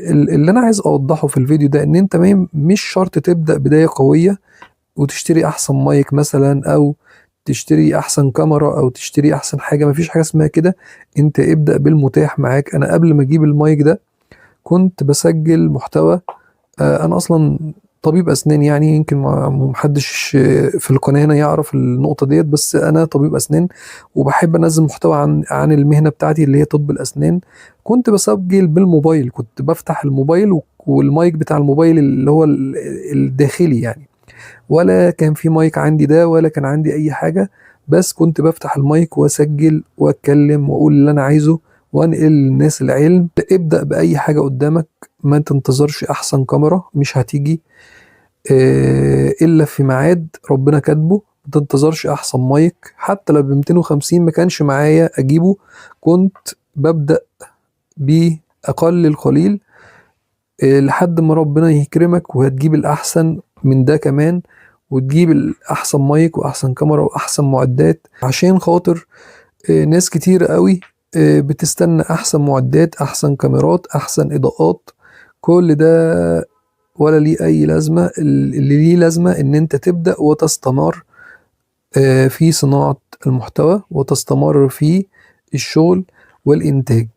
اللي انا عايز اوضحه في الفيديو ده ان انت مش شرط تبدأ بداية قوية وتشتري احسن مايك مثلا، او تشتري احسن كاميرا، او تشتري احسن حاجة. مفيش حاجة اسمها كده. انت ابدأ بالمتاح معاك. انا قبل ما اجيب المايك ده كنت بسجل محتوى. انا اصلا طبيب اسنان، يعني يمكن محدش في القناه هنا يعرف النقطه ديت، بس انا طبيب اسنان وبحب انزل محتوى عن المهنه بتاعتي اللي هي طب الاسنان. كنت بسجل بالموبايل، كنت بفتح الموبايل والمايك بتاع الموبايل اللي هو الداخلي يعني، ولا كان في مايك عندي ده، ولا كان عندي اي حاجه. بس كنت بفتح المايك واسجل واتكلم واقول اللي انا عايزه وانقل للناس العلم. ابدأ بأي حاجة قدامك، ما تنتظرش أحسن كاميرا، مش هتيجي إلا في ميعاد ربنا كاتبه. ما تنتظرش أحسن مايك، حتى لو ب 250 ما كانش معايا أجيبه. كنت ببدأ بأقل القليل لحد ما ربنا يكرمك وهتجيب الأحسن من ده كمان، وتجيب الأحسن مايك وأحسن كاميرا وأحسن معدات. عشان خاطر ناس كتير قوي بتستنى احسن معدات، احسن كاميرات، احسن اضاءات. كل ده ولا ليه اي لازمة. اللي ليه لازمة ان انت تبدأ وتستمر في صناعة المحتوى، وتستمر في الشغل والانتاج.